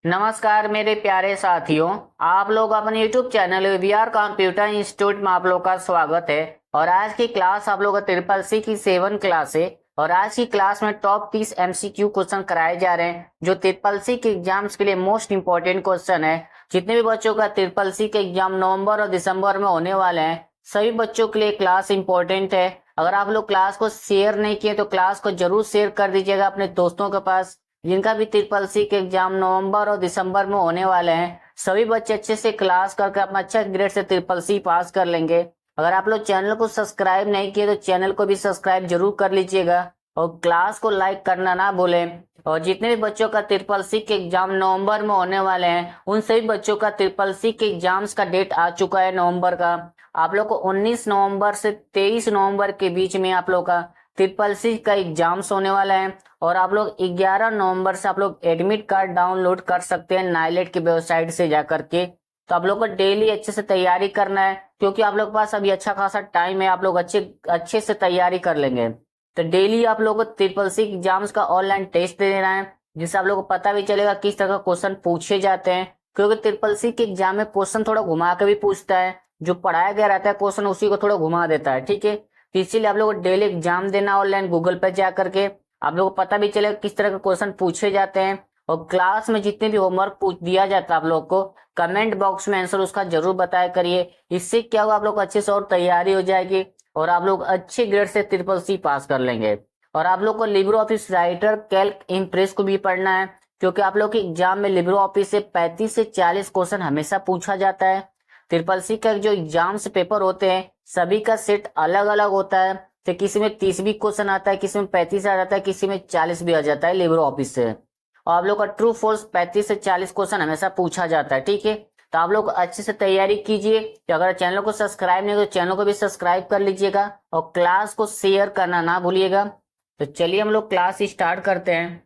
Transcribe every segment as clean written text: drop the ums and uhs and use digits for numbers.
नमस्कार मेरे प्यारे साथियों। आप लोग अपने YouTube channel VR computer institute में आप लोग का स्वागत है। और आज की क्लास आप लोग का ट्रिपल सी की 7 क्लास है। और आज की क्लास में टॉप 30 MCQ क्वेश्चन कराए जा रहे हैं जो ट्रिपल सी के एग्जाम्स के लिए मोस्ट इंपॉर्टेंट क्वेश्चन है। जितने भी बच्चों का ट्रिपल सी के एग्जाम नवंबर और दिसंबर में होने वाले हैं सभी बच्चों के लिए क्लास इंपॉर्टेंट है। अगर आप लोग क्लास को शेयर नहीं किए तो क्लास को जरूर शेयर कर दीजिएगा अपने दोस्तों के पास जिनका भी ट्रिपल सी के एग्जाम नवंबर और दिसंबर में होने वाले हैं। सभी बच्चे अच्छे से क्लास करके अपना अच्छा ग्रेड से ट्रिपल सी पास कर लेंगे। अगर आप लोग चैनल को सब्सक्राइब नहीं किए तो चैनल को भी सब्सक्राइब जरूर कर लीजिएगा और क्लास को लाइक करना ना भूलें। और जितने भी बच्चों का ट्रिपल सी के एग्जाम नवंबर में होने वाले हैं उन सभी बच्चों का ट्रिपल सी के एग्जाम्स का डेट आ चुका है नवंबर का। आप लोग को 19 नवंबर से 23 नवंबर के बीच में आप लोग का ट्रिपल सी का एग्जाम्स होने वाला है। और आप लोग 11 नवंबर से आप लोग एडमिट कार्ड डाउनलोड कर सकते हैं नाइलेट की वेबसाइट से जाकर के। तो आप लोग को डेली अच्छे से तैयारी करना है क्योंकि आप लोग के पास अभी अच्छा खासा टाइम है। आप लोग अच्छे अच्छे से तैयारी कर लेंगे तो डेली आप लोग को ट्रिपल सी एग्जाम्स का ऑनलाइन टेस्ट दे देना है जिससे आप लोग को पता भी चलेगा किस तरह का क्वेश्चन पूछे जाते हैं। क्योंकि ट्रिपल सी के एग्जाम में क्वेश्चन थोड़ा घुमा के भी पूछता है, जो पढ़ाया गया रहता है क्वेश्चन उसी को थोड़ा घुमा देता है। ठीक है, तो इसीलिए आप लोग को डेली एग्जाम देना ऑनलाइन गूगल पर जा करके आप लोगों को पता भी चलेगा किस तरह के क्वेश्चन पूछे जाते हैं। और क्लास में जितने भी होमवर्क पूछ दिया जाता है आप लोग को कमेंट बॉक्स में आंसर उसका जरूर बताया करिए। इससे क्या होगा, आप लोग अच्छे से और तैयारी हो जाएगी और आप लोग अच्छे ग्रेड से ट्रिपल सी पास कर लेंगे। और आप लोग को Libre office writer, Calc, impress को भी पढ़ना है क्योंकि आप लोग के एग्जाम में लिब्रो ऑफिस से 35 से 40 क्वेश्चन हमेशा पूछा जाता है। ट्रिपल सी का जो एग्जाम्स पेपर होते हैं सभी का सेट अलग अलग होता है। तो किसी में 30 भी क्वेश्चन आता है, किसी में 35 आ जाता है, किसी में 40 भी आ जाता है लिब्रो ऑफिस से। और आप लोग का ट्रू फॉल्स 35 से 40 क्वेश्चन हमेशा पूछा जाता है। ठीक है, तो आप लोग अच्छे से तैयारी कीजिए। तो अगर चैनल को सब्सक्राइब नहीं तो चैनल को भी सब्सक्राइब कर लीजिएगा और क्लास को शेयर करना ना भूलिएगा। तो चलिए हम लोग क्लास स्टार्ट करते हैं।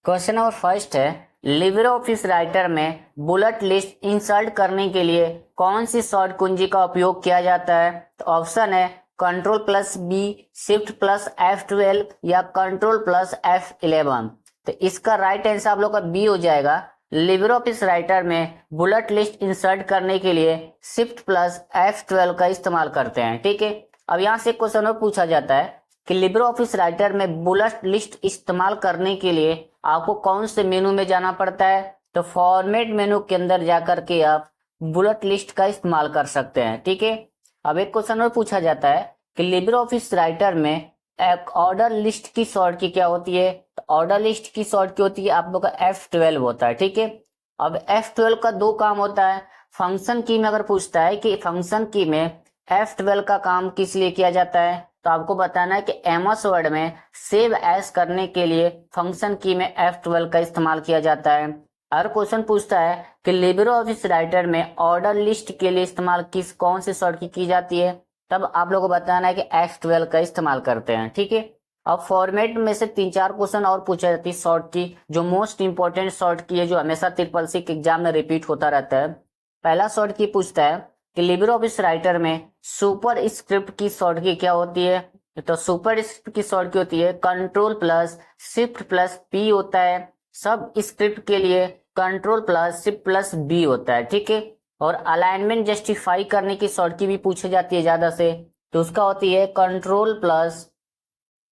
क्वेश्चन नंबर फर्स्ट है, लिब्रे ऑफिस राइटर में बुलेट लिस्ट इंसर्ट करने के लिए कौन सी शॉर्ट कुंजी का उपयोग किया जाता है। तो ऑप्शन है control plus B, shift plus F12 या कंट्रोल प्लस F11। तो इसका राइट आंसर आप लोग का बी हो जाएगा। लिब्रे ऑफिस राइटर में बुलेट लिस्ट इंसर्ट करने के लिए शिफ्ट प्लस F12 का इस्तेमाल करते हैं। ठीक है, अब यहाँ से क्वेश्चन और पूछा जाता है कि लिब्रे ऑफिस राइटर में बुलेट लिस्ट इस्तेमाल करने के लिए आपको कौन से मेनू में जाना पड़ता है। तो फॉर्मेट मेनू के अंदर जाकर के आप बुलेट लिस्ट का इस्तेमाल कर सकते हैं। ठीक है, अब एक क्वेश्चन और पूछा जाता है कि लिब्रे ऑफिस राइटर में एक ऑर्डर लिस्ट की शॉर्ट की क्या होती है। तो ऑर्डर लिस्ट की शॉर्ट की होती है आप लोग का F12 होता है। ठीक है, अब F12 का दो काम होता है। फंक्शन की में अगर पूछता है कि फंक्शन की में F12 का काम किस लिए किया जाता है तो आपको बताना है कि एमएस वर्ड में सेव एज करने के लिए फंक्शन की में F12 का इस्तेमाल किया जाता है। अगर क्वेश्चन पूछता है कि लिब्रे ऑफिस राइटर में ऑर्डर लिस्ट के लिए इस्तेमाल किस कौन सी शॉर्ट की जाती है तब आप लोगों को बताना है कि F12 का इस्तेमाल करते हैं। ठीक है, अब फॉर्मेट में से 3-4 क्वेश्चन और पूछा जाती है शॉर्ट की, जो मोस्ट इंपॉर्टेंट शॉर्ट की है, जो हमेशा ट्रिपल सी के एग्जाम में रिपीट होता रहता है। पहला शॉर्ट की पूछता है कि लिब्रे ऑफिस राइटर में सुपर स्क्रिप्ट की शॉर्ट की क्या होती है। तो सुपर स्क्रिप्ट की शॉर्ट की होती है control plus shift plus P होता है। सब स्क्रिप्ट के लिए control plus shift plus B होता है। ठीक है, और अलाइनमेंट जस्टिफाई करने की शॉर्ट की भी पूछी जाती है ज्यादा से, तो उसका होती है कंट्रोल प्लस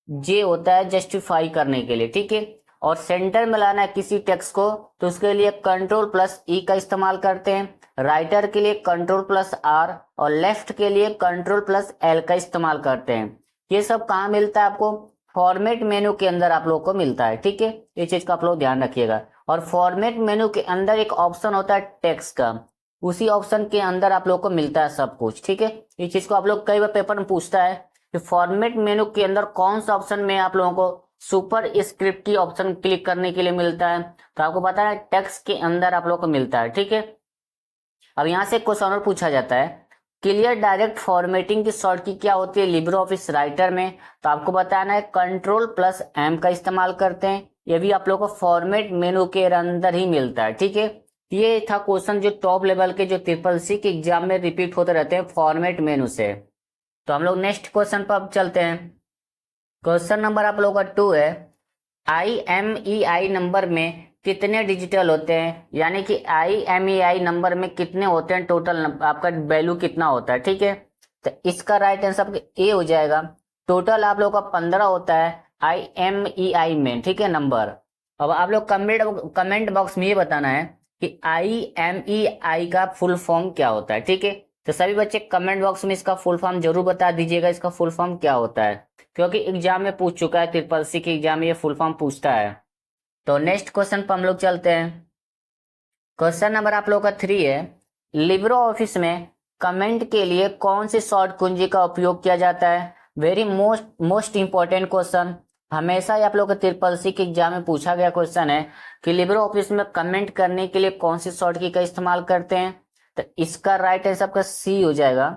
जे होता है जस्टिफाई करने के लिए। ठीक है, और सेंटर में लाना है किसी टेक्स्ट को तो उसके लिए कंट्रोल प्लस ई का इस्तेमाल करते हैं। राइटर के लिए कंट्रोल प्लस आर और लेफ्ट के लिए कंट्रोल प्लस एल का इस्तेमाल करते हैं। ये सब कहाँ मिलता है आपको, फॉर्मेट मेनू के अंदर आप लोग को मिलता है। ठीक है, ये चीज का आप लोग ध्यान रखिएगा। और फॉर्मेट मेनू के अंदर एक ऑप्शन होता है टेक्स्ट का, उसी ऑप्शन के अंदर आप लोग को मिलता है सब कुछ। ठीक है, ये चीज को आप लोग कई बार पेपर में पूछता है कि फॉर्मेट मेनू के अंदर कौन सा ऑप्शन में आप लोगों को सुपर स्क्रिप्ट की ऑप्शन क्लिक करने के लिए मिलता है। तो आपको पता है टेक्स्ट के अंदर आप लोग को मिलता है। ठीक है, अब यहां से क्वेश्चन और पूछा जाता है क्लियर डायरेक्ट फॉर्मेटिंग की शॉर्ट की क्या होती है लिब्रे ऑफिस राइटर में। तो आपको बताना है कंट्रोल प्लस एम का इस्तेमाल करते हैं। ये भी आप लोग को फॉर्मेट मेनू के अंदर ही मिलता है। ठीक है, ये था क्वेश्चन जो टॉप लेवल के जो ट्रिपल सी के एग्जाम में रिपीट होते रहते हैं फॉर्मेट मेनू से। तो हम लोग नेक्स्ट क्वेश्चन पर अब चलते हैं। क्वेश्चन नंबर आप लोगों का 2 है, IMEI नंबर में कितने डिजिटल होते हैं, यानी कि IMEI नंबर में कितने होते हैं टोटल, आपका वैल्यू कितना होता है। ठीक है, तो इसका राइट आंसर ए हो जाएगा। टोटल आप लोग का 15 होता है IMEI में। ठीक है, नंबर। अब आप लोग कमेंट बॉक्स में ये बताना है कि IMEI का फुल फॉर्म क्या होता है। ठीक है, तो सभी बच्चे कमेंट बॉक्स में इसका फुल फॉर्म जरूर बता दीजिएगा, इसका फुल फॉर्म क्या होता है, क्योंकि एग्जाम में पूछ चुका है, ट्रिपल सी के एग्जाम में ये फुल फॉर्म पूछता है। तो नेक्स्ट क्वेश्चन पर हम लोग चलते हैं। क्वेश्चन नंबर आप लोग का 3 है, लिब्रो ऑफिस में कमेंट के लिए कौन सी शॉर्ट कुंजी का उपयोग किया जाता है। वेरी मोस्ट इंपॉर्टेंट क्वेश्चन, हमेशा ही आप लोग का ट्रिपल सी के एग्जाम में पूछा गया क्वेश्चन है कि लिब्रो ऑफिस में कमेंट करने के लिए कौन सी शॉर्ट की का इस्तेमाल करते हैं। तो इसका राइट आंसर आपका सी हो जाएगा।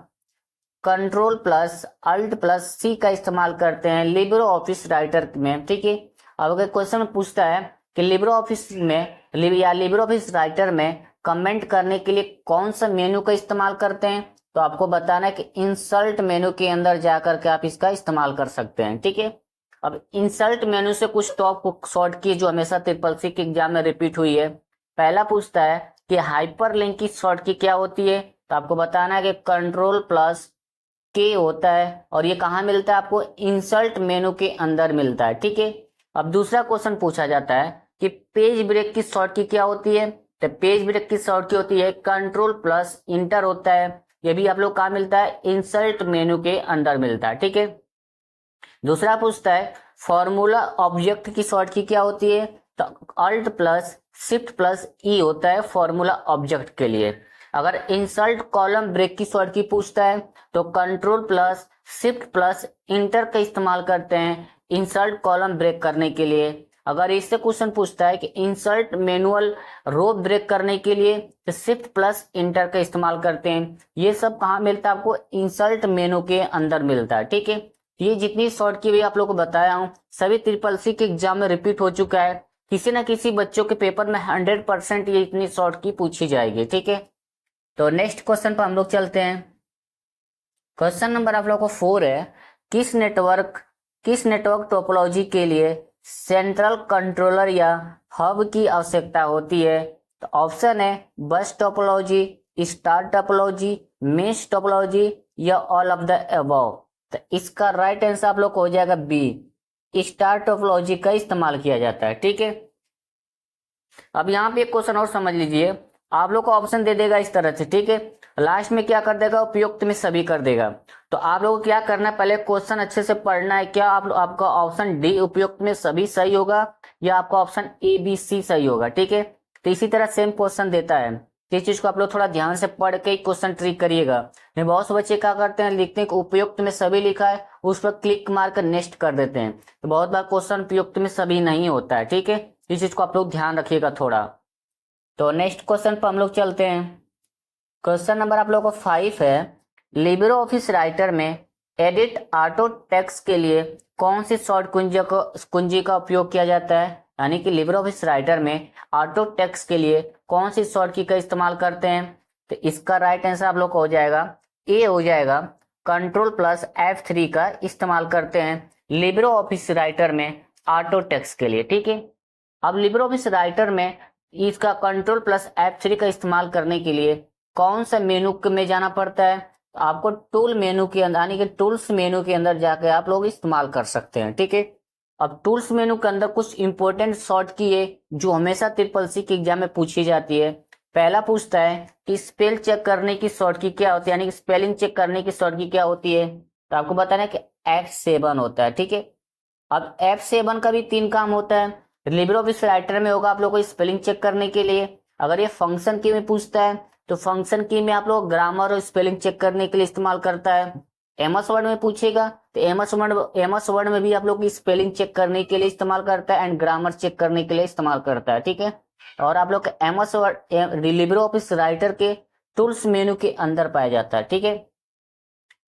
कंट्रोल प्लस अल्ट प्लस सी का इस्तेमाल करते हैं लिब्रो ऑफिस राइटर में। ठीक है, अब अगर क्वेश्चन पूछता है कि लिब्रो ऑफिस में या लिब्रो ऑफिस राइटर में कमेंट करने के लिए कौन सा मेनू का इस्तेमाल करते हैं, तो आपको बताना है कि इंसर्ट मेनू के अंदर जाकर के आप इसका इस्तेमाल कर सकते हैं। ठीक है, अब इंसर्ट मेनू से कुछ टॉप शॉर्ट की जो हमेशा ट्रिपल सी के एग्जाम में रिपीट हुई है। पहला पूछता है कि हाइपर लिंक की शॉर्ट की क्या होती है, तो आपको बताना है कि कंट्रोल प्लस के होता है, और ये कहाँ मिलता है आपको, इंसर्ट मेनू के अंदर मिलता है। ठीक है, अब दूसरा क्वेश्चन पूछा जाता है कि पेज ब्रेक की शॉर्ट की क्या होती है, तो पेज ब्रेक की शॉर्ट की होती है कंट्रोल प्लस इंटर होता है। ये भी आप लोग कहाँ मिलता है, इंसर्ट मेनू के अंदर मिलता है। ठीक है, दूसरा पूछता है फॉर्मूला ऑब्जेक्ट की शॉर्ट की क्या होती है, तो अल्ट प्लस शिफ्ट प्लस ई होता है फॉर्मूला ऑब्जेक्ट के लिए। अगर इंसर्ट कॉलम ब्रेक की शॉर्ट की पूछता है तो control plus shift plus inter का इस्तेमाल करते हैं इंसर्ट कॉलम ब्रेक करने के लिए। अगर इससे क्वेश्चन पूछता है कि इंसर्ट मैनुअल रो ब्रेक करने के लिए तो शिफ्ट प्लस इंटर का इस्तेमाल करते हैं। ये सब कहाँ मिलता है आपको, इंसर्ट मेनू के अंदर मिलता है। ठीक है, ये जितनी शॉर्ट की भी आप लोगों को बताया हूँ सभी ट्रिपल सी के एग्जाम में रिपीट हो चुका है। किसी ना किसी बच्चों के पेपर में 100% ये इतनी शॉर्ट की पूछी जाएगी। ठीक है, तो नेक्स्ट क्वेश्चन पर हम लोग चलते हैं। क्वेश्चन नंबर आप लोग को 4 है, किस नेटवर्क टोपोलॉजी के लिए सेंट्रल कंट्रोलर या हब की आवश्यकता होती है। तो ऑप्शन है बस topology, star topology, mesh topology या ऑल ऑफ द अबव। तो इसका राइट आंसर आप लोग को हो जाएगा बी, स्टार टोपोलॉजी का इस्तेमाल किया जाता है। ठीक है, अब यहाँ पे एक क्वेश्चन और समझ लीजिए, आप लोग को ऑप्शन दे देगा इस तरह से। ठीक है, लास्ट में क्या कर देगा, उपयुक्त में सभी कर देगा। तो आप लोगों को क्या करना है, पहले क्वेश्चन अच्छे से पढ़ना है। क्या आपका ऑप्शन डी उपयुक्त में सभी सही होगा या आपका ऑप्शन ABC सही होगा। ठीक है, तो इसी तरह सेम क्वेश्चन देता है, इस चीज को आप लोग थोड़ा ध्यान से पढ़ के क्वेश्चन ट्रिक करिएगा। नहीं, बहुत से बच्चे क्या करते हैं, लिखते हैं उपयुक्त में सभी लिखा है, उस पर क्लिक मार कर नेक्स्ट कर देते हैं, तो बहुत बार क्वेश्चन उपयुक्त में सभी नहीं होता है। ठीक है, इस चीज को आप लोग ध्यान रखिएगा थोड़ा। तो नेक्स्ट क्वेश्चन पर हम लोग चलते हैं। क्वेश्चन नंबर आप लोगों को 5 है, लिब्रो ऑफिस राइटर में एडिट ऑटो टेक्स्ट के लिए कौन सी शॉर्ट कुंजी का उपयोग किया जाता है, यानी कि लिब्रो ऑफिस राइटर में ऑटो टेक्स्ट के लिए कौन सी शॉर्ट की का इस्तेमाल करते हैं। तो इसका राइट आंसर आप लोग को हो जाएगा ए हो जाएगा, कंट्रोल प्लस F3 का इस्तेमाल करते हैं लिब्रो ऑफिस राइटर में ऑटो टेक्स्ट के लिए। ठीक है, अब लिब्रो ऑफिस राइटर में इसका कंट्रोल प्लस F3 का इस्तेमाल करने के लिए कौन सा मेनू में जाना पड़ता है, तो आपको टूल मेनू के अंदर यानी कि टूल्स मेनू के अंदर जाकर आप लोग इस्तेमाल कर सकते हैं। ठीक है, अब टूल्स मेनू के अंदर कुछ इंपॉर्टेंट शॉर्ट की है जो हमेशा ट्रिपल सी के एग्जाम में पूछी जाती है। पहला पूछता है कि स्पेल चेक करने की शॉर्ट की क्या होती है, यानी कि स्पेलिंग चेक करने की शॉर्ट की क्या होती है, तो आपको बताना है कि F7 होता है। ठीक है, अब F7 का भी 3 काम होता है। लिब्रो ऑफिस राइटर में होगा आप लोग को स्पेलिंग चेक करने के लिए। अगर ये फंक्शन की में पूछता है तो फंक्शन की में आप लोग ग्रामर और स्पेलिंग चेक करने के लिए इस्तेमाल करता है। एमएस वर्ड में पूछेगा तो एमएस वर्ड में भी आप लोग की स्पेलिंग चेक करने के लिए इस्तेमाल करता है एंड ग्रामर चेक करने के लिए इस्तेमाल करता है। ठीक है, और आप लोग MS word Libre office writer के टूल्स मेनू के अंदर पाया जाता है। ठीक है,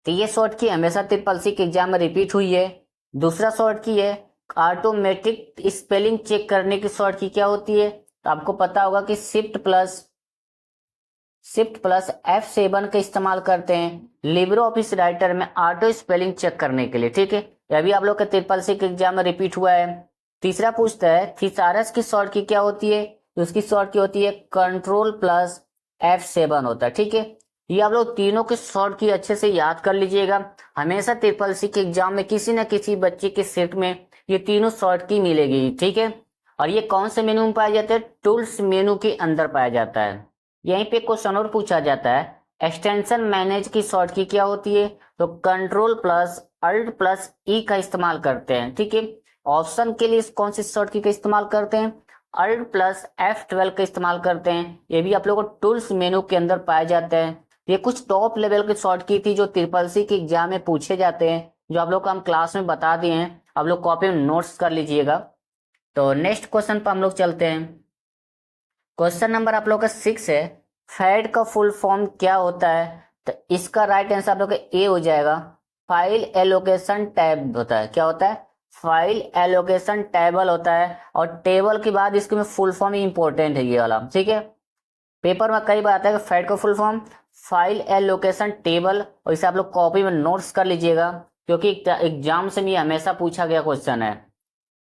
तो ये शॉर्ट की हमेशा ट्रिपल सी के एग्जाम में रिपीट हुई है। दूसरा शॉर्ट की है ऑटोमेटिक स्पेलिंग चेक करने की शॉर्ट की क्या होती है, तो आपको पता होगा कि शिफ्ट प्लस F7 का इस्तेमाल करते हैं लिब्रो ऑफिस राइटर में ऑटो स्पेलिंग चेक करने के लिए। ठीक है, यह भी आप लोग के ट्रिपल सी के एग्जाम में रिपीट हुआ है। तीसरा पूछता है थिसारस की शॉर्ट की क्या होती है, तो उसकी शॉर्ट की होती है कंट्रोल प्लस F7 होता है। ठीक है, ये आप लोग तीनों की शॉर्ट की अच्छे से याद कर लीजिएगा। हमेशा ट्रिपल सी के एग्जाम में किसी न किसी बच्चे के सेट में ये तीनों शॉर्ट की मिलेगी। ठीक है, और ये कौन से मेनू में पाया जाता है, टूल्स मेनू के अंदर पाया जाता है। यहीं पे क्वेश्चन और पूछा जाता है एक्सटेंशन मैनेज की शॉर्ट की क्या होती है, तो कंट्रोल प्लस अल्ट प्लस ई का इस्तेमाल करते हैं। ठीक है, ऑप्शन के लिए कौन सी शॉर्ट की का इस्तेमाल करते हैं, अल्ट प्लस F12 का इस्तेमाल करते हैं। ये भी आप लोगों को टूल्स मेनू के अंदर पाए जाते हैं। ये कुछ टॉप लेवल की शॉर्ट की थी जो ट्रिपल सी के एग्जाम में पूछे जाते हैं, जो आप लोग को हम क्लास में बता दिए हैं, आप लोग कॉपी में नोट्स कर लीजिएगा। तो नेक्स्ट क्वेश्चन पर हम लोग चलते हैं। क्वेश्चन नंबर आप लोग का 6 है, फैड का फुल फॉर्म क्या होता है, तो इसका राइट आंसर आप लोग का ए हो जाएगा, फाइल एलोकेशन टैब होता है। क्या होता है, फाइल एलोकेशन टेबल होता है, और टेबल के बाद इसके में फुल फॉर्म ही इंपॉर्टेंट है ये वाला। ठीक है, पेपर में कई बार आता है कि फैड का full form file allocation table, और इसे आप लोग कॉपी में नोट्स कर लीजिएगा, क्योंकि एग्जाम से भी हमेशा पूछा गया क्वेश्चन है।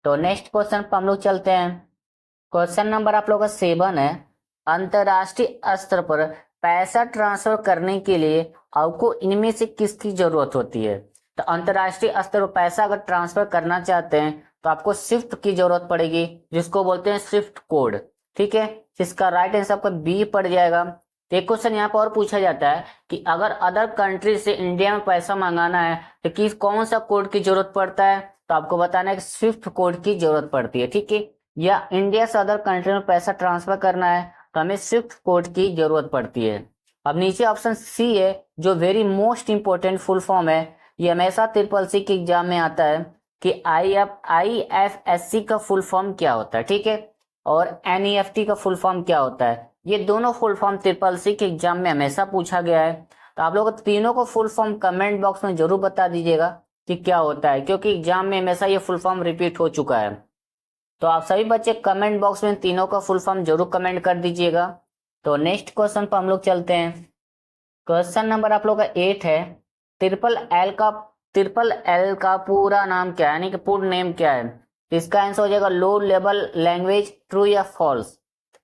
तो नेक्स्ट क्वेश्चन पर हम लोग चलते हैं। क्वेश्चन नंबर आप लोग का 7 है, अंतरराष्ट्रीय स्तर पर पैसा ट्रांसफर करने के लिए आपको इनमें से किसकी जरूरत होती है, तो अंतरराष्ट्रीय स्तर पर पैसा अगर ट्रांसफर करना चाहते हैं तो आपको स्विफ्ट की जरूरत पड़ेगी, जिसको बोलते हैं स्विफ्ट कोड। ठीक है, जिसका राइट आंसर आपका बी पड़ जाएगा। तो एक क्वेश्चन यहाँ पर और पूछा जाता है कि अगर अदर कंट्री से इंडिया में पैसा मंगाना है तो किस कौन सा कोड की जरूरत पड़ता है, तो आपको बताना है कि स्विफ्ट कोड की जरूरत पड़ती है। ठीक है, या इंडिया से अदर कंट्री में पैसा ट्रांसफर करना है तो हमें स्विफ्ट कोड की जरूरत पड़ती है। अब नीचे ऑप्शन सी है जो very most important full form है, ये हमेशा ट्रिपल सी के एग्जाम में आता है कि IFSC का फुल फॉर्म क्या होता है। ठीक है, और NEFT का फुल फॉर्म क्या होता है, ये दोनों फुल फॉर्म ट्रिपल सी के एग्जाम में हमेशा पूछा गया है। तो आप लोग तीनों को फुल फॉर्म कमेंट बॉक्स में जरूर बता दीजिएगा कि क्या होता है, क्योंकि एग्जाम में हमेशा ये फुल फॉर्म रिपीट हो चुका है। तो आप सभी बच्चे कमेंट बॉक्स में तीनों का फुल फॉर्म जरूर कमेंट कर दीजिएगा। तो नेक्स्ट क्वेश्चन पर हम लोग चलते हैं। क्वेश्चन नंबर आप लोग का 8 है, ट्रिपल एल का पूरा नाम क्या है, यानी कि पूर्ण नेम क्या है, इसका आंसर हो जाएगा लो लेवल लैंग्वेज, ट्रू या फॉल्स।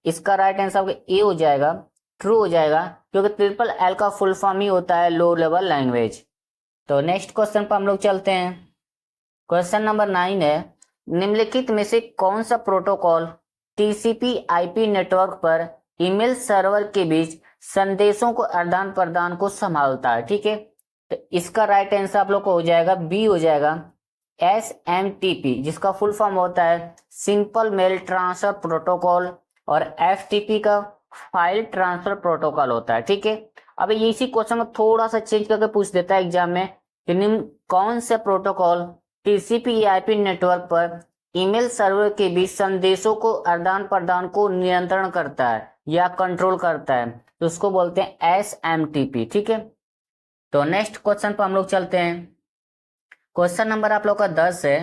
इसका राइट आंसर आपका ए हो जाएगा, ट्रू हो जाएगा, क्योंकि ट्रिपल एल का फुल फॉर्म ही होता है लो लेवल लैंग्वेज। तो नेक्स्ट क्वेश्चन पर हम लोग चलते हैं। क्वेश्चन नंबर 9 है, निम्नलिखित में से कौन सा प्रोटोकॉल TCP IP नेटवर्क पर ईमेल सर्वर के बीच संदेशों को आदान प्रदान को संभालता है। ठीक है, तो इसका राइट आंसर आप लोग को हो जाएगा बी हो जाएगा, SMTP, जिसका फुल फॉर्म होता है सिंपल मेल ट्रांसफर प्रोटोकॉल, और FTP का फाइल ट्रांसफर प्रोटोकॉल होता है। ठीक है, अब इसी क्वेश्चन में थोड़ा सा चेंज करके पूछ देता है एग्जाम में कि निम्न कौन से प्रोटोकॉल TCP IP नेटवर्क पर ईमेल सर्वर के बीच संदेशों को आदान प्रदान को नियंत्रण करता है या कंट्रोल करता है, तो उसको बोलते हैं SMTP। ठीक है, तो नेक्स्ट क्वेश्चन पर हम लोग चलते हैं। क्वेश्चन नंबर आप लोग का 10 है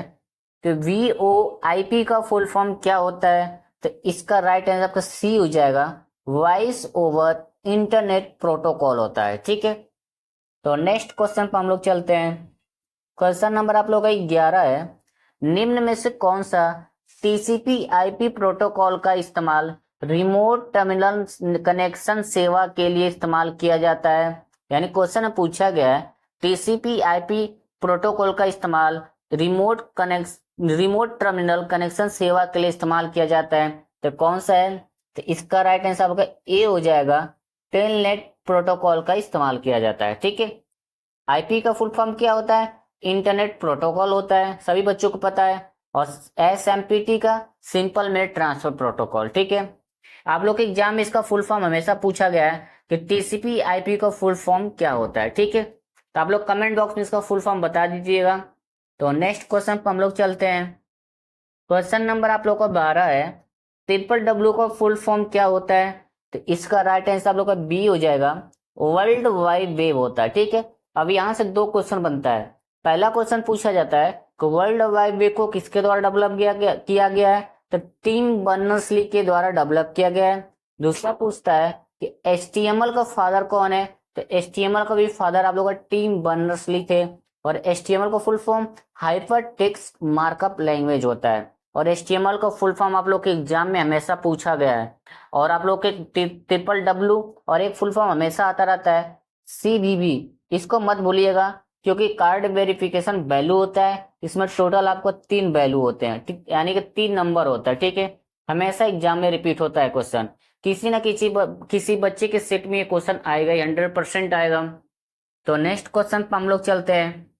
कि VoIP का फुल फॉर्म क्या होता है, तो इसका राइट आंसर आपका सी हो जाएगा, वॉइस ओवर इंटरनेट प्रोटोकॉल होता है। ठीक है, तो नेक्स्ट क्वेश्चन पर हम लोग चलते हैं। क्वेश्चन नंबर आप लोग का 11 है, निम्न में से कौन सा TCP IP प्रोटोकॉल का इस्तेमाल रिमोट टर्मिनल कनेक्शन सेवा के लिए इस्तेमाल किया जाता है, यानी क्वेश्चन में पूछा गया है TCP IP प्रोटोकॉल का इस्तेमाल रिमोट टर्मिनल कनेक्शन सेवा के लिए इस्तेमाल किया जाता है, तो कौन सा है, तो इसका राइट आंसर आपका ए हो जाएगा, टेलनेट प्रोटोकॉल का इस्तेमाल किया जाता है। ठीक है, IP का फुल फॉर्म क्या होता है, इंटरनेट प्रोटोकॉल होता है, सभी बच्चों को पता है, और SMPT का सिंपल मेल ट्रांसफर प्रोटोकॉल। ठीक है, आप लोग के एग्जाम में इसका फुल फॉर्म हमेशा पूछा गया है कि TCP IP का फुल फॉर्म क्या होता है। ठीक है, तो आप लोग कमेंट बॉक्स में इसका फुल फॉर्म बता दीजिएगा। तो नेक्स्ट क्वेश्चन पर हम लोग चलते हैं। क्वेश्चन नंबर आप लोग का 12 है, ट्रिपल का फुल फॉर्म क्या होता है, तो इसका राइट आंसर आप लोग का बी हो जाएगा, वर्ल्ड वाइड वेब होता है। ठीक है, अब यहाँ से दो क्वेश्चन बनता है। पहला क्वेश्चन पूछा जाता है कि वर्ल्ड वाइड वेब को किसके द्वारा डेवलप किया गया है, तो टिम बर्नर्स-ली के द्वारा डेवलप किया गया है। दूसरा पूछता है कि HTML का फादर कौन है, तो HTML का भी फादर आप लोग का टिम बर्नर्स-ली थे, और HTML का full form hyper text markup language होता है, और HTML का फुल फॉर्म आप लोग के एग्जाम में हमेशा पूछा गया है। और आप लोग के TRRR और एक फुल फॉर्म हमेशा आता रहता है CVV। इसको मत भूलिएगा, क्योंकि कार्ड वेरिफिकेशन वैल्यू होता है, इसमें टोटल आपको 3 वैल्यू होते हैं, ठीक, यानी कि 3 नंबर होता है। ठीक है, हमेशा एग्जाम में रिपीट होता है क्वेश्चन, किसी ना किसी बच्चे के सेट में ये क्वेश्चन आएगा, 100% आएगा। तो नेक्स्ट क्वेश्चन पर हम लोग चलते हैं।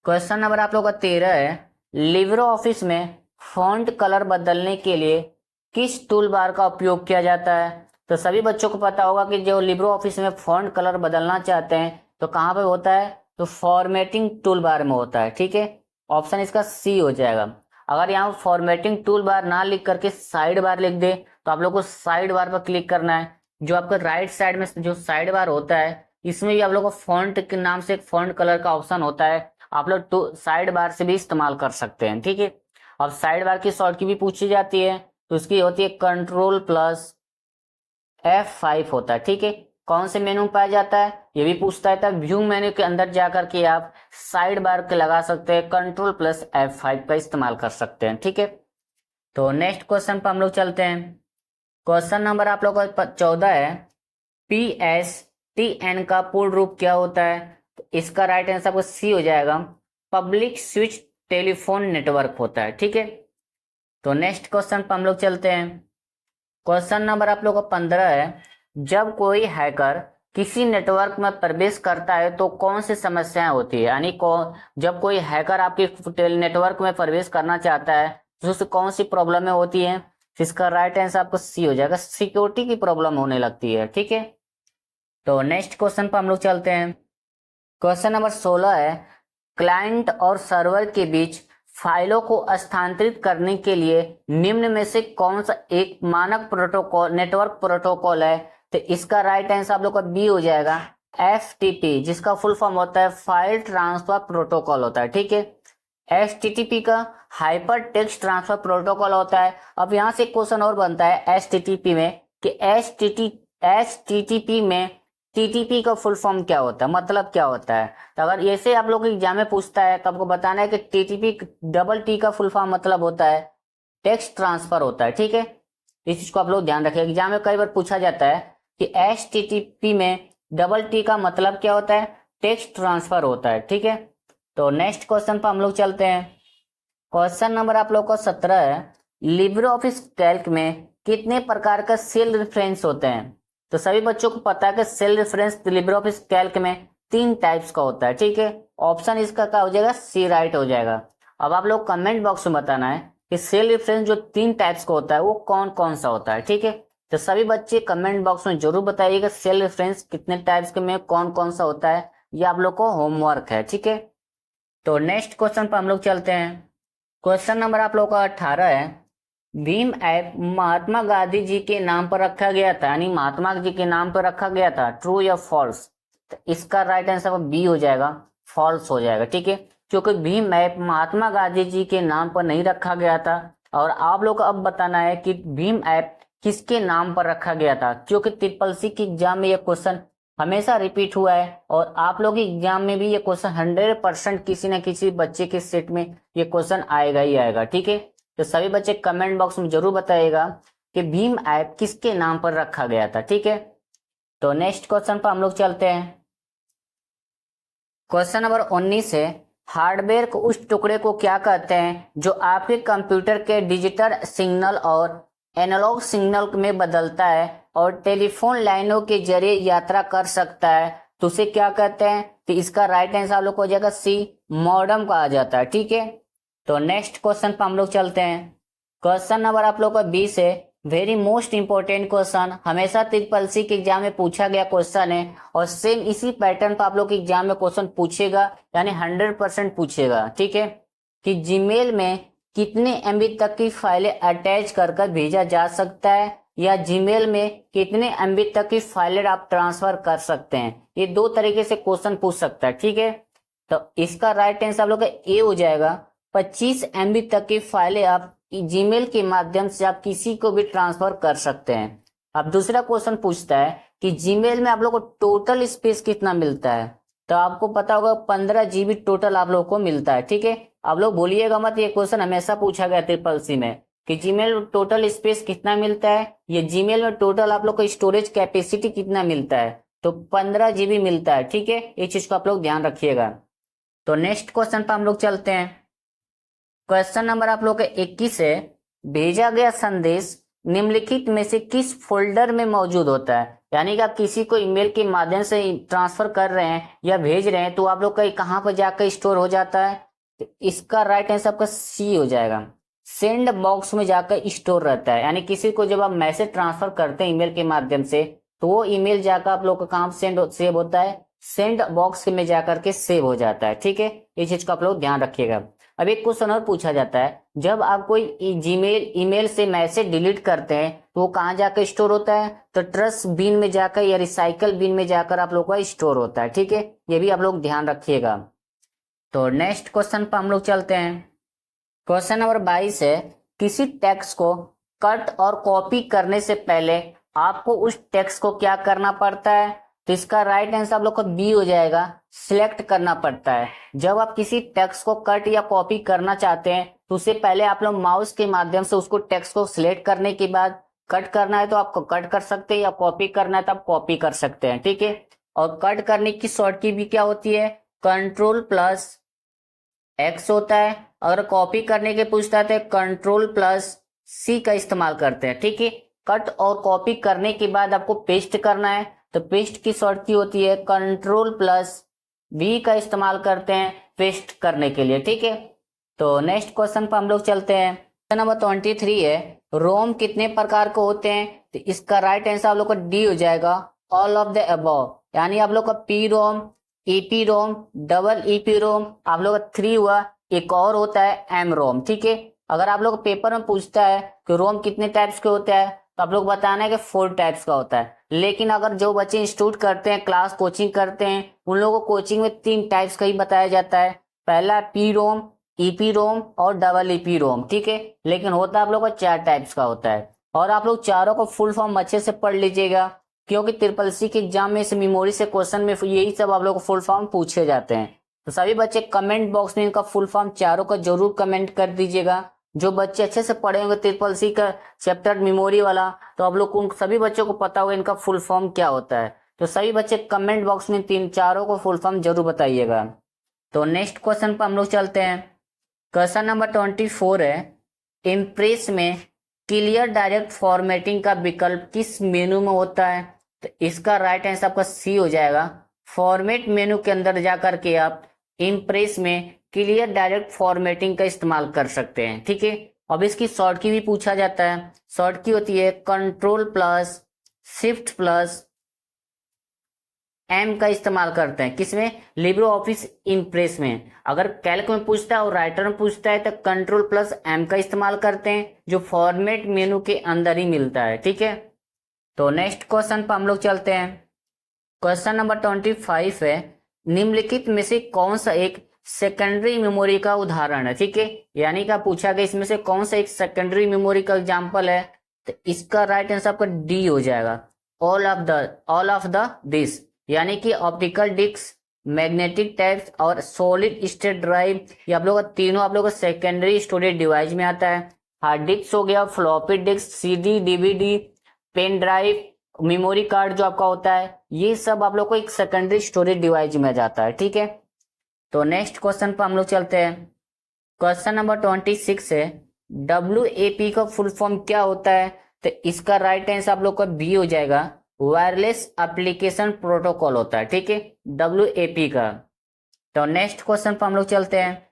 क्वेश्चन नंबर आप लोग का 13 है, लिब्रे ऑफिस में फॉन्ट कलर बदलने के लिए किस टूल बार का उपयोग किया जाता है? तो सभी बच्चों को पता होगा कि जो लिब्रे ऑफिस में फॉन्ट कलर बदलना चाहते हैं तो कहाँ पे होता है, तो फॉर्मेटिंग टूल बार में होता है। ठीक है, ऑप्शन इसका सी हो जाएगा। अगर यहाँ फॉर्मेटिंग टूल बार ना लिख करके साइड बार लिख दे तो आप लोग को साइड बार पर क्लिक करना है। जो आपका राइट साइड में जो साइड बार होता है, इसमें भी आप लोग को फॉन्ट के नाम से एक फॉन्ट कलर का ऑप्शन होता है, आप लोग तो साइड बार से भी इस्तेमाल कर सकते हैं। ठीक है, अब साइड बार की शॉर्ट की भी पूछी जाती है, तो उसकी होती है Ctrl+F5 होता है। ठीक है, कौन से मेनू में पाया जाता है ये भी पूछता है, तब व्यू मेन्यू के अंदर जाकर के आप साइड बार के लगा सकते हैं, Ctrl+F5 का इस्तेमाल कर सकते हैं। ठीक है, तो नेक्स्ट क्वेश्चन पर हम लोग चलते हैं। क्वेश्चन नंबर आप लोग का 14 है, PSTN का पूर्ण रूप क्या होता है? तो इसका राइट आंसर आपको सी हो जाएगा, पब्लिक स्विच टेलीफोन नेटवर्क होता है। ठीक है, तो नेक्स्ट क्वेश्चन पर हम लोग चलते हैं। क्वेश्चन नंबर आप लोग का 15 है, जब कोई हैकर किसी नेटवर्क में प्रवेश करता है तो कौन सी समस्याएं होती है? यानी जब कोई हैकर आपके नेटवर्क में प्रवेश करना चाहता है तो उससे कौन सी प्रॉब्लमें होती हैं? इसका राइट आंसर आपको सी हो जाएगा, सिक्योरिटी की प्रॉब्लम होने लगती है। ठीक है, तो नेक्स्ट क्वेश्चन पर हम लोग चलते हैं। क्वेश्चन नंबर 16 है, क्लाइंट और सर्वर के बीच फाइलों को स्थानांतरित करने के लिए निम्न में से कौन सा एक मानक प्रोटोकॉल नेटवर्क प्रोटोकॉल है? तो इसका राइट आंसर आप लोग का बी हो जाएगा, FTP, जिसका फुल फॉर्म होता है फाइल ट्रांसफर प्रोटोकॉल होता है। ठीक है, HTTP का हाइपर टेक्स्ट ट्रांसफर प्रोटोकॉल होता है। अब यहाँ से क्वेश्चन और बनता है HTTP में कि HTTP में TTP का फुल फॉर्म क्या होता है, मतलब क्या होता है? तो अगर ऐसे आप लोग एग्जाम में पूछता है तो आपको बताना है कि TTP डबल टी का फुल फॉर्म मतलब होता है टेक्स्ट ट्रांसफर होता है। ठीक है, इस चीज को आप लोग ध्यान रखिए, एग्जाम में कई बार पूछा जाता है कि HTTP में डबल टी का मतलब क्या होता है, टेक्स्ट ट्रांसफर होता है। ठीक है, तो नेक्स्ट क्वेश्चन पर हम लोग चलते हैं। क्वेश्चन नंबर आप लोग का 17 है, लिब्रे ऑफिस कैल्क में कितने प्रकार का सेल रेफरेंस होते हैं? तो सभी बच्चों को पता है कि cell reference LibreOffice Calc में 3 टाइप्स का होता है। ठीक है, ऑप्शन इसका क्या हो जाएगा, सी राइट हो जाएगा। अब आप लोग कमेंट बॉक्स में बताना है कि सेल रेफरेंस जो 3 टाइप्स का होता है वो कौन कौन सा होता है। ठीक है, तो सभी बच्चे कमेंट बॉक्स में जरूर बताइएगा सेल रेफरेंस कितने टाइप्स के में कौन कौन सा होता है, ये आप लोग को होमवर्क है। ठीक है, तो नेक्स्ट क्वेश्चन पर हम लोग चलते हैं। क्वेश्चन नंबर आप लोग का 18 है, भीम ऐप महात्मा गांधी जी के नाम पर रखा गया था, यानी महात्मा जी के नाम पर रखा गया था, ट्रू या फॉल्स? तो इसका राइट आंसर बी हो जाएगा, फॉल्स हो जाएगा। ठीक है, क्योंकि भीम ऐप महात्मा गांधी जी के नाम पर नहीं रखा गया था। और आप लोग को अब बताना है कि भीम ऐप किसके नाम पर रखा गया था, क्योंकि TRRC की एग्जाम में यह क्वेश्चन हमेशा रिपीट हुआ है और आप लोग की एग्जाम में भी ये क्वेश्चन 100% किसी न किसी बच्चे के सेट में ये क्वेश्चन आएगा ही आएगा। ठीक है, तो सभी बच्चे कमेंट बॉक्स में जरूर बताइएगा कि भीम ऐप किसके नाम पर रखा गया था। ठीक है, तो नेक्स्ट क्वेश्चन पर हम लोग चलते हैं। क्वेश्चन नंबर 19 है, हार्डवेयर को उस टुकड़े को क्या कहते हैं जो आपके कंप्यूटर के डिजिटल सिग्नल और एनालॉग सिग्नल में बदलता है और टेलीफोन लाइनों के जरिए यात्रा कर सकता है? तो उसे क्या कहते हैं? तो इसका राइट आंसर आप लोग को हो जाएगा सी, मॉडेम कहा जाता है। ठीक है, तो नेक्स्ट क्वेश्चन पर हम लोग चलते हैं। क्वेश्चन नंबर आप लोग का 20 है, वेरी मोस्ट इंपॉर्टेंट क्वेश्चन, हमेशा TRRC के एग्जाम में पूछा गया क्वेश्चन है और सेम इसी पैटर्न पर आप लोग के एग्जाम में क्वेश्चन पूछेगा, यानी 100% पूछेगा। ठीक है, कि जीमेल में कितने MB तक की फाइलें अटैच कर भेजा जा सकता है, या जीमेल में कितने MB तक की फाइलें आप ट्रांसफर कर सकते हैं? ये 2 तरीके से क्वेश्चन पूछ सकता है। ठीक है, तो इसका राइट आंसर आप लोग का ए हो जाएगा, 25 MB तक की फाइलें आप जीमेल के माध्यम से आप किसी को भी ट्रांसफर कर सकते हैं। अब दूसरा क्वेश्चन पूछता है कि जीमेल में आप लोग को टोटल स्पेस कितना मिलता है? तो आपको पता होगा 15 GB टोटल आप लोग को मिलता है। ठीक है, आप लोग भूलिएगा मत, ये क्वेश्चन हमेशा पूछा गया ट्रिपल सी में कि जीमेल में टोटल स्पेस कितना मिलता है, ये जीमेल में टोटल आप लोग को स्टोरेज कैपेसिटी कितना मिलता है, तो 15 GB मिलता है। ठीक है, ये चीज को आप लोग ध्यान रखिएगा। तो नेक्स्ट क्वेश्चन पर हम लोग चलते हैं। क्वेश्चन नंबर आप लोग का 21 है, भेजा गया संदेश निम्नलिखित में से किस फोल्डर में मौजूद होता है। यानी कि आप किसी को ईमेल के माध्यम से ट्रांसफर कर रहे हैं या भेज रहे हैं, तो आप लोग का कहाँ पर जाकर स्टोर हो जाता है, तो इसका राइट आंसर आपका सी हो जाएगा, सेंड बॉक्स में जाकर स्टोर रहता है। यानी किसी को जब आप मैसेज ट्रांसफर करते हैं ईमेल के माध्यम से, तो वो ईमेल जाकर आप लोग का कहाँ सेव होता है, सेंड बॉक्स में जाकर के सेव हो जाता है। ठीक है, इस चीज का आप लोग ध्यान रखिएगा। अब एक क्वेश्चन और पूछा जाता है, जब आप कोई जीमेल ईमेल से मैसेज डिलीट करते हैं तो वो कहाँ जाकर स्टोर होता है, तो ट्रस्ट बिन में जाकर या रिसाइकल बिन में जाकर आप लोग का स्टोर होता है। ठीक है, ये भी आप लोग ध्यान रखिएगा। तो नेक्स्ट क्वेश्चन पर हम लोग चलते हैं। क्वेश्चन नंबर 22 है, किसी टेक्स्ट को कट और कॉपी करने से पहले आपको उस टेक्स्ट को क्या करना पड़ता है, तो इसका राइट आंसर आप लोग को बी हो जाएगा, सिलेक्ट करना पड़ता है। जब आप किसी टेक्स्ट को कट या कॉपी करना चाहते हैं तो उससे पहले आप लोग माउस के माध्यम से उसको टेक्स्ट को सिलेक्ट करने के बाद कट करना है तो आप कट कर सकते हैं, या कॉपी करना है तो आप कॉपी कर सकते हैं। ठीक है, और कट करने की शॉर्ट की भी क्या होती है, Ctrl+X होता है। अगर कॉपी करने के पूछता है तो Ctrl+C का इस्तेमाल करते हैं। ठीक है, कट और कॉपी करने के बाद आपको पेस्ट करना है तो पेस्ट की शॉर्ट की होती है Ctrl+V का इस्तेमाल करते हैं पेस्ट करने के लिए। ठीक है, तो नेक्स्ट क्वेश्चन पर हम लोग चलते हैं। क्वेश्चन नंबर 23 है, रोम कितने प्रकार के होते हैं, तो इसका राइट आंसर आप लोग को डी हो जाएगा, ऑल ऑफ द अबव। यानी आप लोग का पी रोम, ईपी रोम, डबल ईपी रोम, आप लोग का 3 हुआ, एक और होता है एम रोम। ठीक है, अगर आप लोग पेपर में पूछता है कि रोम कितने टाइप्स के होता है, तो आप लोग बताना है कि 4 टाइप्स का होता है। लेकिन अगर जो बच्चे इंस्टीट्यूट करते हैं, क्लास कोचिंग करते हैं, उन लोगों को कोचिंग में 3 टाइप्स का ही बताया जाता है। पहला पी रोम, ईपी रोम और डबल ईपी रोम। ठीक है, लेकिन होता आप लोग का 4 टाइप्स का होता है। और आप लोग चारों को फुल फॉर्म अच्छे से पढ़ लीजिएगा, क्योंकि ट्रिपल सी के एग्जाम में से मेमोरी से क्वेश्चन में यही सब आप लोग को फुल फॉर्म पूछे जाते हैं। तो सभी बच्चे कमेंट बॉक्स में इनका फुल फॉर्म चारों का जरूर कमेंट कर दीजिएगा। जो बच्चे अच्छे से पढ़े होंगे ट्रिपल सी का चैप्टर मेमोरी वाला, तो आप लोग उन सभी बच्चों को पता होगा इनका फुल फॉर्म क्या होता है। तो सभी बच्चे कमेंट बॉक्स में 3 को फुल फॉर्म जरूर बताइएगा। तो नेक्स्ट क्वेश्चन पर हम लोग चलते हैं। क्वेश्चन नंबर 24 है, इम्प्रेस में क्लियर डायरेक्ट फॉर्मेटिंग का विकल्प किस मेनू में होता है, तो इसका राइट आंसर आपका सी हो जाएगा, फॉर्मेट मेनू के अंदर जाकर के आप इम्प्रेस में क्लियर डायरेक्ट फॉर्मेटिंग का इस्तेमाल कर सकते हैं। ठीक है, अब इसकी शॉर्ट की भी पूछा जाता है। शॉर्ट की होती है Ctrl+Shift+M का इस्तेमाल करते हैं, किसमें, लिब्रो ऑफिस इम्प्रेस में। अगर कैल्क में पूछता है और राइटर में पूछता है तो Ctrl+M का इस्तेमाल करते हैं, जो फॉर्मेट मेनू के अंदर ही मिलता है। ठीक है, तो नेक्स्ट क्वेश्चन पर हम लोग चलते हैं। क्वेश्चन नंबर 25 है, निम्नलिखित में से कौन सा एक सेकेंडरी मेमोरी का उदाहरण है। ठीक है, यानी कि पूछा गया इसमें से कौन सा एक सेकेंडरी मेमोरी का एग्जांपल है, तो इसका राइट आंसर आपका डी हो जाएगा, ऑल ऑफ द दिस। यानी कि ऑप्टिकल डिस्क, मैग्नेटिक टैप्स और सॉलिड स्टेट ड्राइव, ये आप लोग तीनों आप लोग सेकेंडरी स्टोरेज डिवाइस में आता है। हार्ड डिस्क हो गया, floppy disk, CD, DVD, pen drive, memory card जो आपका होता है, ये सब आप लोग को एक सेकेंडरी स्टोरेज डिवाइस में जाता है। ठीक है, तो नेक्स्ट क्वेश्चन पर हम लोग चलते हैं। क्वेश्चन नंबर 26 है, WAP का फुल फॉर्म क्या होता है, तो इसका राइट आंसर आप लोग का बी हो जाएगा, वायरलेस एप्लीकेशन प्रोटोकॉल होता है। ठीक है, WAP का। तो नेक्स्ट क्वेश्चन पर हम लोग चलते हैं।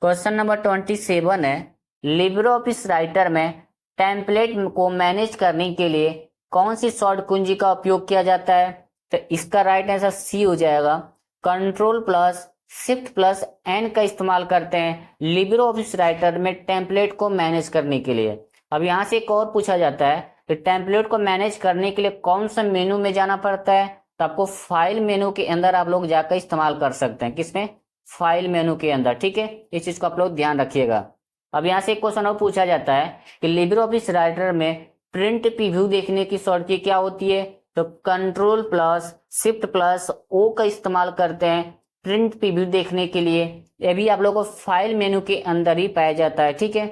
क्वेश्चन नंबर 27 है, लिब्रे ऑफिस राइटर में टेम्पलेट को मैनेज करने के लिए कौन सी शॉर्ट कुंजी का उपयोग किया जाता है, तो इसका राइट आंसर सी हो जाएगा, Ctrl+Shift+N का इस्तेमाल करते हैं लिब्रे ऑफिस राइटर में टेम्पलेट को मैनेज करने के लिए। अब यहाँ से एक और पूछा जाता है कि टेम्पलेट को मैनेज करने के लिए कौन सा मेनू में जाना पड़ता है, तो आपको फाइल मेनू के अंदर आप लोग जाकर इस्तेमाल कर सकते हैं, किसमें, फाइल मेनू के अंदर। ठीक है, इस चीज को आप लोग ध्यान रखिएगा। अब यहाँ से एक क्वेश्चन और पूछा जाता है कि लिब्रे ऑफिस राइटर में प्रिंट प्रीव्यू देखने की शॉर्ट की क्या होती है, तो Ctrl+Shift+O का इस्तेमाल करते हैं प्रिंट प्रीव्यू देखने के लिए, ये भी आप लोगों को फाइल मेनू के अंदर ही पाया जाता है। ठीक है,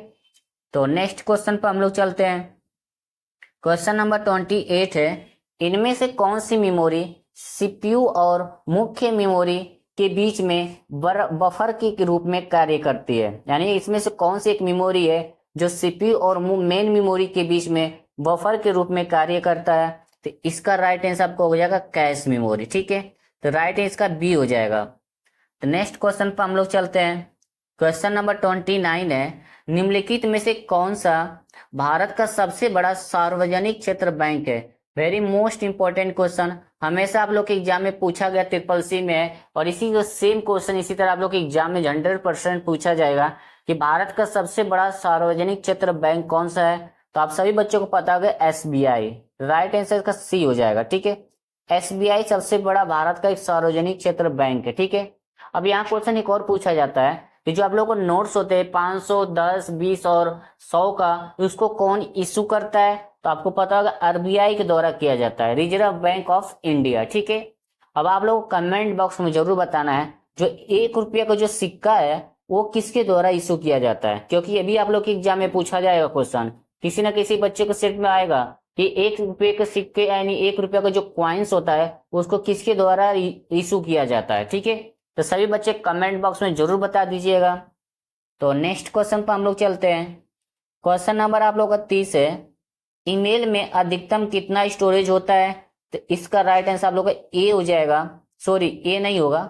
तो नेक्स्ट क्वेश्चन पर हम लोग चलते हैं। क्वेश्चन नंबर 28 है, इनमें से कौन सी मेमोरी सीपीयू और मुख्य मेमोरी के बीच में बफर के रूप में कार्य करती है? यानी इसमें से कौन सी एक मेमोरी है जो सीपीयू और मेन मेमोरी के बीच में बफर के रूप में कार्य करता है? तो इसका राइट आंसर आपको हो जाएगा कैश मेमोरी। ठीक है, तो राइट आंसर इसका बी हो जाएगा। तो नेक्स्ट क्वेश्चन पर हम लोग चलते हैं। क्वेश्चन नंबर 29 है, निम्नलिखित में से कौन सा भारत का सबसे बड़ा सार्वजनिक क्षेत्र बैंक है? वेरी मोस्ट इंपॉर्टेंट क्वेश्चन, हमेशा आप लोग के एग्जाम में पूछा गया, ट्रिपल सी में है, और इसी को सेम क्वेश्चन इसी तरह आप लोग के एग्जाम में 100% पूछा जाएगा कि भारत का सबसे बड़ा सार्वजनिक क्षेत्र बैंक कौन सा है? तो आप सभी बच्चों को पता होगा एसबीआई। राइट आंसर इसका सी हो जाएगा। ठीक है, एसबीआई सबसे बड़ा भारत का एक सार्वजनिक क्षेत्र बैंक है। ठीक है, अब यहाँ क्वेश्चन एक और पूछा जाता है कि जो आप लोगों को नोट्स होते हैं 500, 10, 20 और 100 का, उसको कौन इशू करता है? तो आपको पता होगा आरबीआई के द्वारा किया जाता है, रिजर्व बैंक ऑफ इंडिया। ठीक है, अब आप लोग कमेंट बॉक्स में जरूर बताना है जो 1 रुपये का जो सिक्का है वो किसके द्वारा इशू किया जाता है, क्योंकि ये भी आप लोग के एग्जाम में पूछा जाएगा क्वेश्चन, किसी ना किसी बच्चे को सेट में आएगा कि 1 रुपये के सिक्के यानी 1 रुपये का जो क्वाइंस होता है उसको किसके द्वारा इशू किया जाता है। ठीक है, तो सभी बच्चे कमेंट बॉक्स में जरूर बता दीजिएगा। तो नेक्स्ट क्वेश्चन पर हम लोग चलते हैं। क्वेश्चन नंबर आप लोग का 30 है, ईमेल में अधिकतम कितना स्टोरेज होता है? तो इसका राइट आंसर आप लोग का ए हो जाएगा। सॉरी, ए नहीं होगा,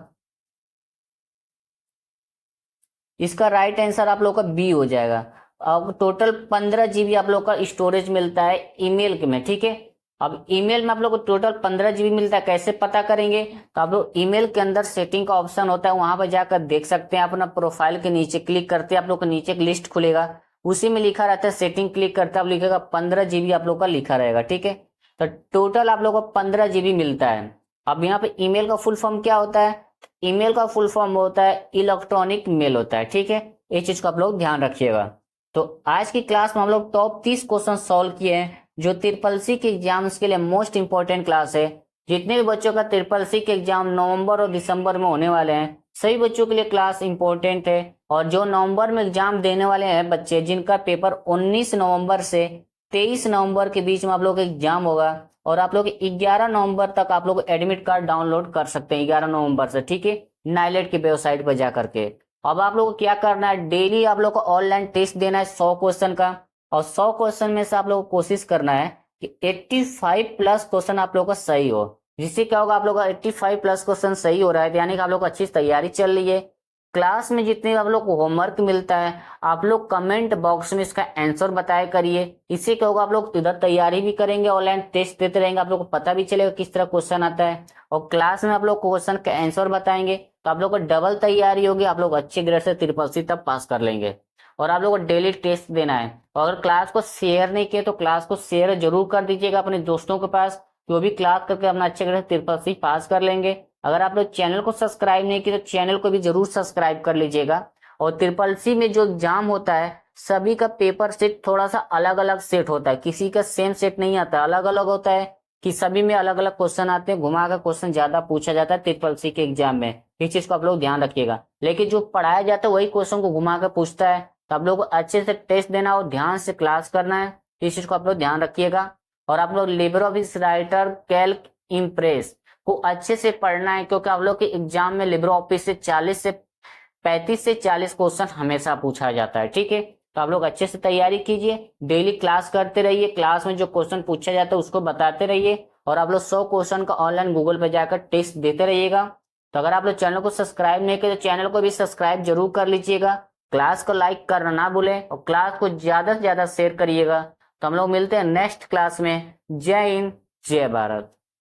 इसका राइट आंसर आप लोग का बी हो जाएगा। अब टोटल 15 जीबी आप लोग का स्टोरेज मिलता है ईमेल के में। ठीक है, अब ईमेल में आप लोग को टोटल 15 जीबी मिलता है, कैसे पता करेंगे? तो आप लोग ईमेल के अंदर सेटिंग का ऑप्शन होता है, वहां पर जाकर देख सकते हैं। अपना प्रोफाइल के नीचे क्लिक करते हैं, आप लोग को नीचे एक लिस्ट खुलेगा, उसी में लिखा रहता है सेटिंग, क्लिक करते हैं, आप लिखेगा 15 जीबी आप लोग का लिखा रहेगा। ठीक है, तो टोटल आप लोग को 15 जीबी मिलता है। अब यहाँ पे ईमेल का फुल फॉर्म क्या होता है? ईमेल का फुल फॉर्म होता है इलेक्ट्रॉनिक मेल होता है। ठीक है, ये चीज को आप लोग ध्यान रखिएगा। तो आज की क्लास में हम लोग टॉप 30 क्वेश्चन सॉल्व किए हैं, जो ट्रिपल सी के एग्जाम्स के लिए मोस्ट इंपॉर्टेंट क्लास है। जितने भी बच्चों का ट्रिपल सी के एग्जाम नवंबर और दिसंबर में होने वाले हैं, सभी बच्चों के लिए क्लास इंपॉर्टेंट है। और जो नवंबर में एग्जाम देने वाले हैं बच्चे, जिनका पेपर 19 नवंबर से 23 नवंबर के बीच में आप लोग का एग्जाम होगा, और आप लोग 11 नवंबर तक आप लोग एडमिट कार्ड डाउनलोड कर सकते हैं 11 नवंबर से। ठीक है, नाइलेट की वेबसाइट पर जाकर के। अब आप लोग को क्या करना है, डेली आप लोग को ऑनलाइन टेस्ट देना है 100 क्वेश्चन का, और 100 क्वेश्चन में से आप लोग को कोशिश करना है कि 85 प्लस क्वेश्चन आप लोग का सही हो। जिससे क्या होगा, आप लोग का 85 प्लस क्वेश्चन सही हो रहा है, यानी कि आप लोग को अच्छी तैयारी चल रही है। क्लास में जितने आप लोग को होमवर्क मिलता है, आप लोग कमेंट बॉक्स में इसका आंसर बताया करिए। इससे क्या होगा, आप लोग इधर तैयारी भी करेंगे, ऑनलाइन टेस्ट देते रहेंगे, आप लोग को पता भी चलेगा किस तरह क्वेश्चन आता है, और क्लास में आप लोग क्वेश्चन का आंसर बताएंगे, तो आप लोग को डबल तैयारी होगी, आप लोग अच्छे ग्रेड से ट्रिपल सी तब पास कर लेंगे। और आप लोग को डेली टेस्ट देना है, और अगर क्लास को शेयर नहीं किए तो क्लास को शेयर जरूर कर दीजिएगा अपने दोस्तों के पास, जो भी क्लास करके अपना अच्छे ग्रेड से ट्रिपल सी पास कर लेंगे। अगर आप लोग चैनल को सब्सक्राइब नहीं किए तो चैनल को भी जरूर सब्सक्राइब कर लीजिएगा। और ट्रिपल सी में जो एग्जाम होता है, सभी का पेपर सेट थोड़ा सा अलग अलग सेट होता है, किसी का सेम सेट नहीं आता, अलग अलग होता है, कि सभी में अलग अलग क्वेश्चन आते हैं, घुमा कर क्वेश्चन ज्यादा पूछा जाता है ट्रिपल सी के एग्जाम में। इस चीज को आप लोग ध्यान रखिएगा। लेकिन जो पढ़ाया जाता है वही क्वेश्चन को घुमा कर पूछता है, तो आप लोग को अच्छे से टेस्ट देना और ध्यान से क्लास करना है। इस चीज को आप लोग ध्यान रखिएगा। और आप लोग Libre office writer, Calc, impress को अच्छे से पढ़ना है, क्योंकि आप लोग के एग्जाम में लिब्रे ऑफिस से 35 से 40 क्वेश्चन हमेशा पूछा जाता है। ठीक है, तो आप लोग अच्छे से तैयारी कीजिए, डेली क्लास करते रहिए, क्लास में जो क्वेश्चन पूछा जाता है उसको बताते रहिए, और आप लोग 100 क्वेश्चन का ऑनलाइन गूगल पर जाकर टेस्ट देते रहिएगा। तो अगर आप लोग चैनल को सब्सक्राइब नहीं किए तो चैनल को भी सब्सक्राइब जरूर कर लीजिएगा, क्लास को लाइक करना ना भूलें, और क्लास को ज्यादा से ज्यादा शेयर करिएगा। तो हम लोग मिलते हैं नेक्स्ट क्लास में। जय हिंद, जय भारत।